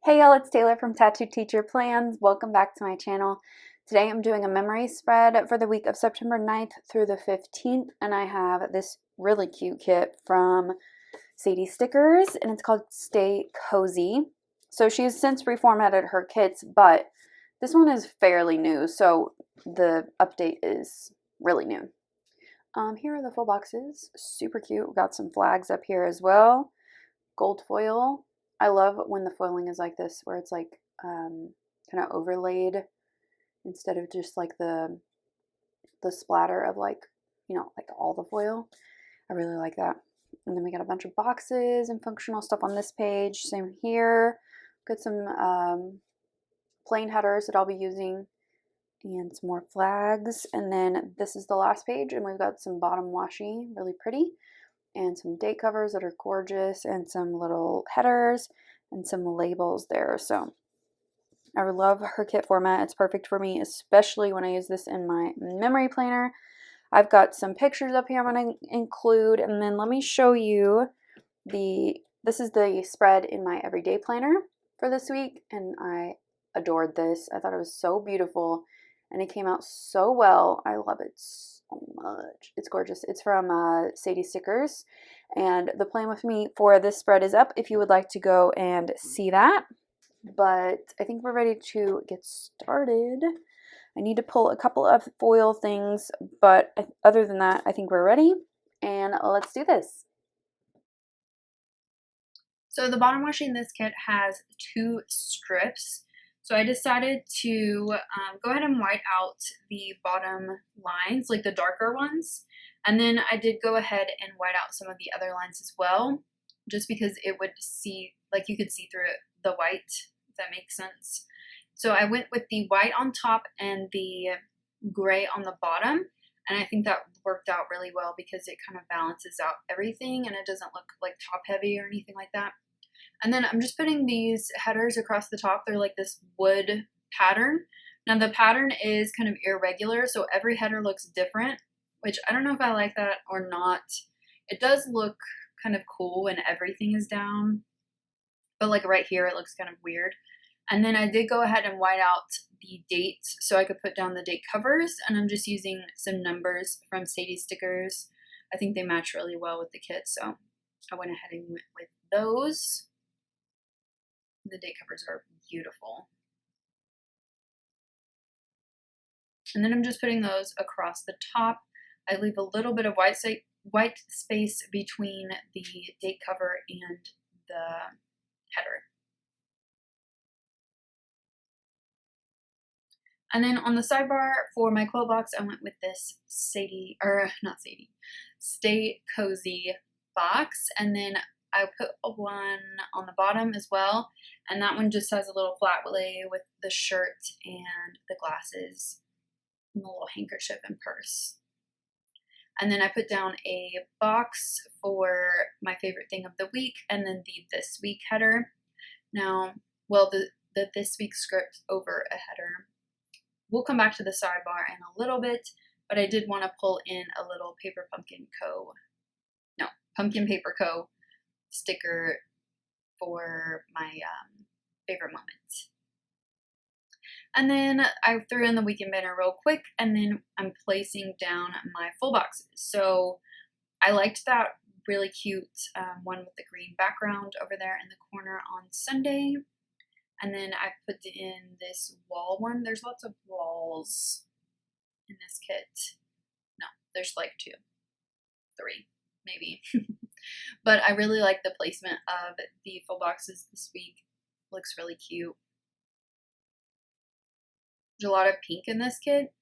Hey y'all, it's Taylor from Tattooed Teacher Plans. Welcome back to my channel. Today I'm doing a memory spread for the week of September 9th through the 15th, and I have this really cute kit from Sadie Stickers, and it's called Stay Cozy. So she's since reformatted her kits, but this one is fairly new, so the update is really new. Here are the full boxes. Super cute. We've got some flags up here as well. Gold foil. I love when the foiling is like this, where it's like kind of overlaid instead of just like the splatter of like all the foil. I really like that. And then we got a bunch of boxes and functional stuff on this page. Same here. Got some plain headers that I'll be using and some more flags. And then this is the last page, and we've got some bottom washi, really pretty, and some date covers that are gorgeous, and some little headers and some labels there. So I love her kit format. It's perfect for me, especially when I use this in my memory planner. I've got some pictures up here I'm going to include, and then let me show you this is the spread in my everyday planner for this week, and I adored this. I thought it was so beautiful, and it came out so well. I love it so much. It's gorgeous. It's from Sadie Stickers, and the plan with me for this spread is up if you would like to go and see that. But I think we're ready to get started. I need to pull a couple of foil things, but other than that, I think we're ready, and let's do this. So the bottom washi in this kit has 2 strips. So I decided to go ahead and white out the bottom lines, like the darker ones. And then I did go ahead and white out some of the other lines as well, just because it would you could see through it, the white, if that makes sense. So I went with the white on top and the gray on the bottom. And I think that worked out really well because it kind of balances out everything and it doesn't look like top heavy or anything like that. And then I'm just putting these headers across the top. They're like this wood pattern. Now the pattern is kind of irregular, so every header looks different, which I don't know if I like that or not. It does look kind of cool when everything is down, but like right here it looks kind of weird. And then I did go ahead and white out the dates so I could put down the date covers, and I'm just using some numbers from Sadie Stickers. I think they match really well with the kit, so I went ahead and went with those. The date covers are beautiful. And then I'm just putting those across the top. I leave a little bit of white space between the date cover and the header. And then on the sidebar for my quilt box, I went with this Stay Cozy box. And then I put one on the bottom as well. And that one just has a little flat lay with the shirt and the glasses and the little handkerchief and purse. And then I put down a box for my favorite thing of the week, and then the this week header. Now, well, the this week script over a header. We'll come back to the sidebar in a little bit, but I did want to pull in a little Pumpkin Paper Co. sticker for my favorite moments. And then I threw in the weekend banner real quick, and then I'm placing down my full boxes. So I liked that really cute one with the green background over there in the corner on Sunday. And then I put in this wall one. There's lots of walls in this kit. No, there's like 2, 3, maybe. But I really like the placement of the full boxes this week. Looks really cute. There's a lot of pink in this kit,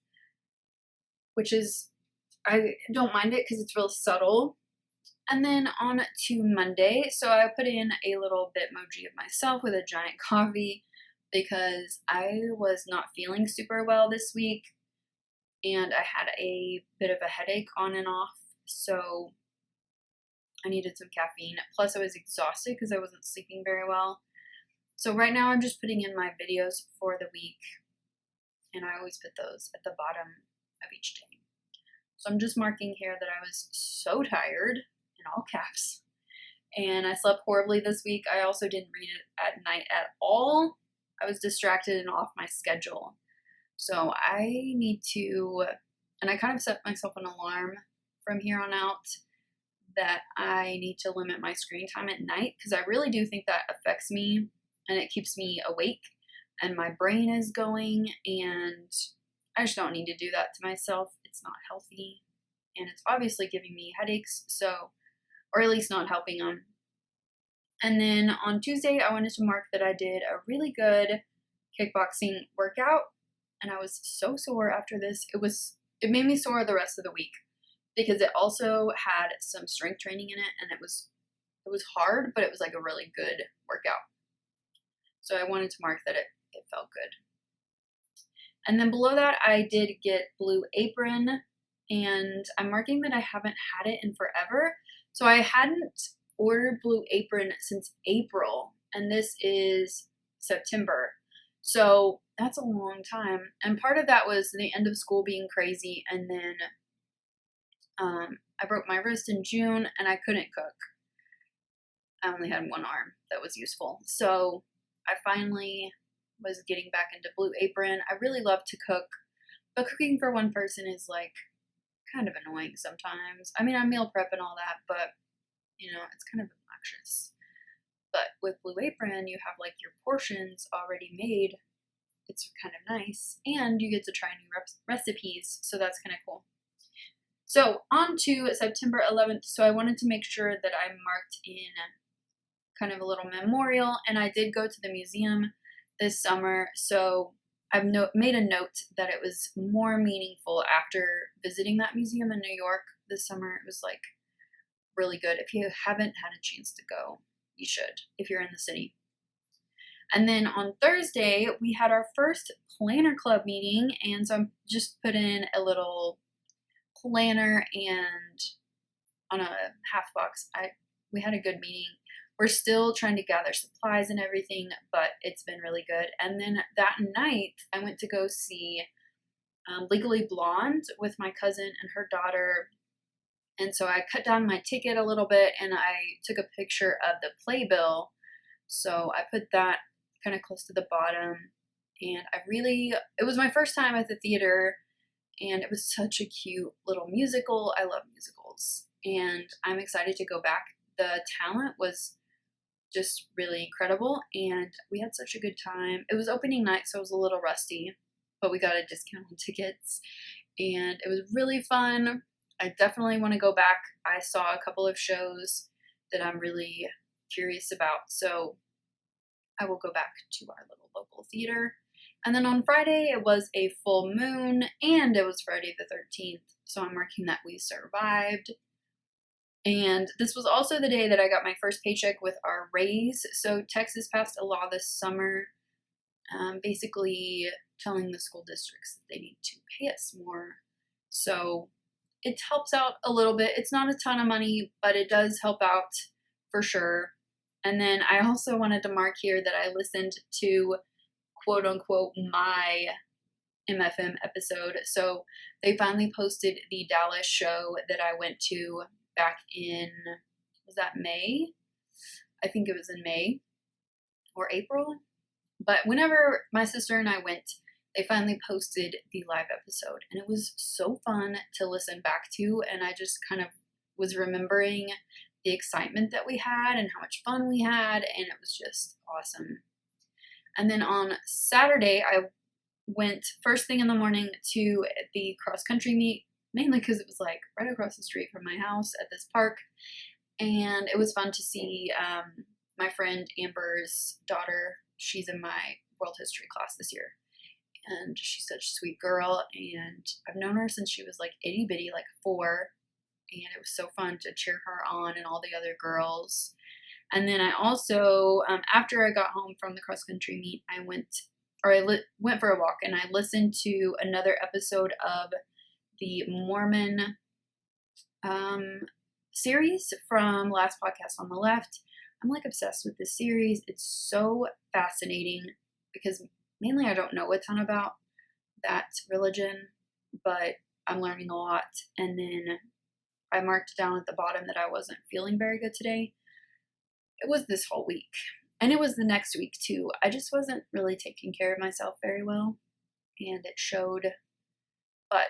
which is, I don't mind it because it's real subtle. And then on to Monday, so I put in a little Bitmoji of myself with a giant coffee because I was not feeling super well this week, and I had a bit of a headache on and off, so I needed some caffeine. Plus I was exhausted because I wasn't sleeping very well. So right now I'm just putting in my videos for the week, and I always put those at the bottom of each day. So I'm just marking here that I was so tired, in all caps, and I slept horribly this week. I also didn't read it at night at all. I was distracted and off my schedule. So I need to, and I kind of set myself an alarm from here on out that I need to limit my screen time at night, because I really do think that affects me and it keeps me awake and my brain is going, and I just don't need to do that to myself. It's not healthy, and it's obviously giving me headaches, so, or at least not helping them. And then on Tuesday, I wanted to mark that I did a really good kickboxing workout, and I was so sore after this. It made me sore the rest of the week because it also had some strength training in it, and it was hard, but it was like a really good workout. So I wanted to mark that it felt good. And then below that, I did get Blue Apron, and I'm marking that I haven't had it in forever. So I hadn't ordered Blue Apron since April, and this is September. So that's a long time. And part of that was the end of school being crazy, and then I broke my wrist in June and I couldn't cook. I only had one arm that was useful. So I finally was getting back into Blue Apron. I really love to cook, but cooking for one person is like kind of annoying sometimes. I mean, I meal prep and all that, but you know, it's kind of obnoxious. But with Blue Apron, you have like your portions already made. It's kind of nice, and you get to try new recipes, so that's kind of cool. So on to September 11th. So I wanted to make sure that I marked in kind of a little memorial, and I did go to the museum this summer. So I've made a note that it was more meaningful after visiting that museum in New York this summer. It was like really good. If you haven't had a chance to go, you should if you're in the city. And then on Thursday, we had our first planner club meeting, and so I'm just put in a little planner and on a half box. We had a good meeting. We're still trying to gather supplies and everything, but it's been really good. And then that night, I went to go see Legally Blonde with my cousin and her daughter. And so I cut down my ticket a little bit, and I took a picture of the playbill. So I put that kind of close to the bottom. And it was my first time at the theater, and it was such a cute little musical. I love musicals, and I'm excited to go back. The talent was just really incredible, and we had such a good time. It was opening night, so it was a little rusty, but we got a discount on tickets, and it was really fun. I definitely want to go back. I saw a couple of shows that I'm really curious about, so I will go back to our little local theater. And then on Friday, it was a full moon, and it was Friday the 13th, so I'm marking that we survived. And this was also the day that I got my first paycheck with our raise. So Texas passed a law this summer, basically telling the school districts that they need to pay us more. So it helps out a little bit. It's not a ton of money, but it does help out for sure. And then I also wanted to mark here that I listened to quote unquote my MFM episode. So they finally posted the Dallas show that I went to back in, was that May? I think it was in May or April. But whenever my sister and I went, they finally posted the live episode, and it was so fun to listen back to, and I just kind of was remembering the excitement that we had and how much fun we had, and it was just awesome. And then on Saturday, I went first thing in the morning to the cross-country meet, mainly because it was like right across the street from my house at this park, and it was fun to see my friend Amber's daughter. She's in my world history class this year, and she's such a sweet girl, and I've known her since she was like itty bitty, like 4, and it was so fun to cheer her on and all the other girls. And then I also, after I got home from the cross-country meet, I went for a walk, and I listened to another episode of the Mormon series from Last Podcast on the Left. I'm like obsessed with this series. It's so fascinating because mainly I don't know a ton about that religion, but I'm learning a lot. And then I marked down at the bottom that I wasn't feeling very good today. it was this whole week. And it was the next week too. I just wasn't really taking care of myself very well, and it showed. But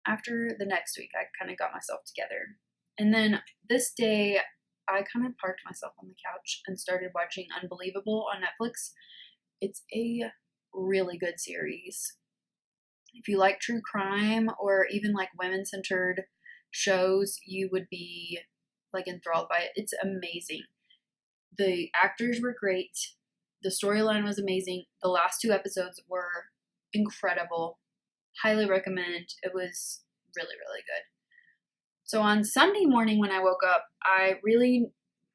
after the next week, I kind of got myself together. And then this day, I kind of parked myself on the couch and started watching Unbelievable on Netflix. It's a really good series. If you like true crime or even like women-centered shows, you would be like enthralled by it. It's amazing. The actors were great. The storyline was amazing. The last 2 episodes were incredible. Highly recommend. It was really, really good. So on Sunday morning when I woke up, I really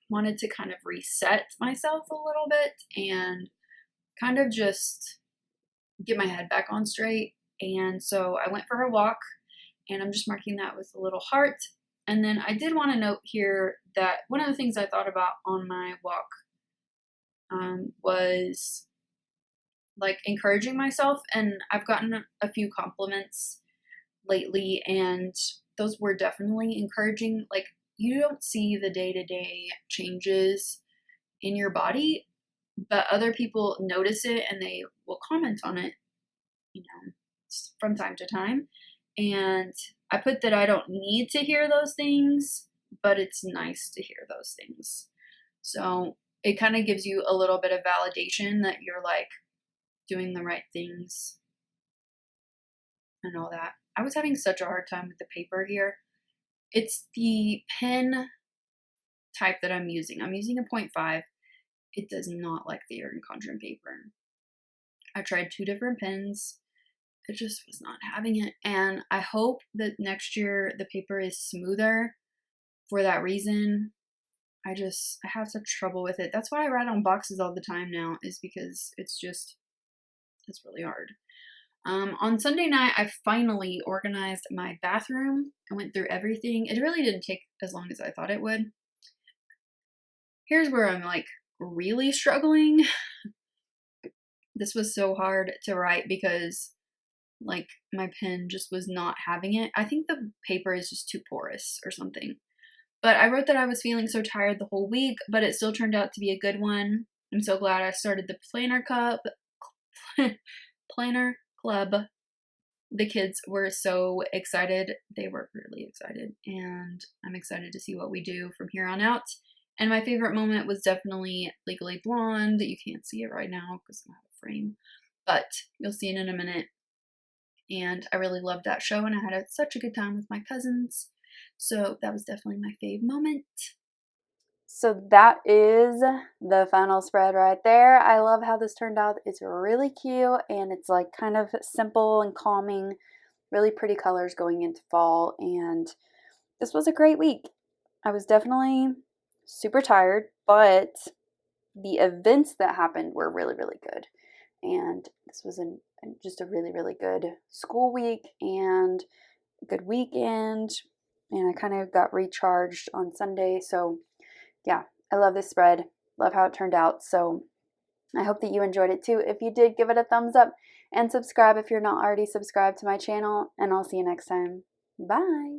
wanted to kind of reset myself a little bit and kind of just get my head back on straight. And so I went for a walk, and I'm just marking that with a little heart. And then I did want to note here that one of the things I thought about on my walk was like encouraging myself. And I've gotten a few compliments lately, and those were definitely encouraging. Like, you don't see the day-to-day changes in your body, but other people notice it and they will comment on it, you know, from time to time. And I put that I don't need to hear those things, but it's nice to hear those things. So it kind of gives you a little bit of validation that you're like doing the right things and all that. I was having such a hard time with the paper here. It's the pen type that I'm using. I'm using a 0.5. It does not like the Erin Condren paper. I tried 2 different pens. It just was not having it. And I hope that next year the paper is smoother for that reason. I have such trouble with it. That's why I write on boxes all the time now, is because it's really hard. On Sunday night, I finally organized my bathroom. I went through everything. It really didn't take as long as I thought it would. Here's where I'm like really struggling. This was so hard to write because like my pen just was not having it. I think the paper is just too porous or something. But I wrote that I was feeling so tired the whole week, but it still turned out to be a good one. I'm so glad I started the planner club. The kids were so excited. They were really excited, and I'm excited to see what we do from here on out. And my favorite moment was definitely Legally Blonde. You can't see it right now because I'm out of frame, but you'll see it in a minute. And I really loved that show, and I had such a good time with my cousins. So that was definitely my fave moment. So that is the final spread right there. I love how this turned out. It's really cute, and it's like kind of simple and calming, really pretty colors going into fall. And this was a great week. I was definitely super tired, but the events that happened were really, really good. And this was just a really, really good school week and a good weekend. And I kind of got recharged on Sunday. So yeah, I love this spread. Love how it turned out. So I hope that you enjoyed it too. If you did, give it a thumbs up and subscribe if you're not already subscribed to my channel. And I'll see you next time. Bye.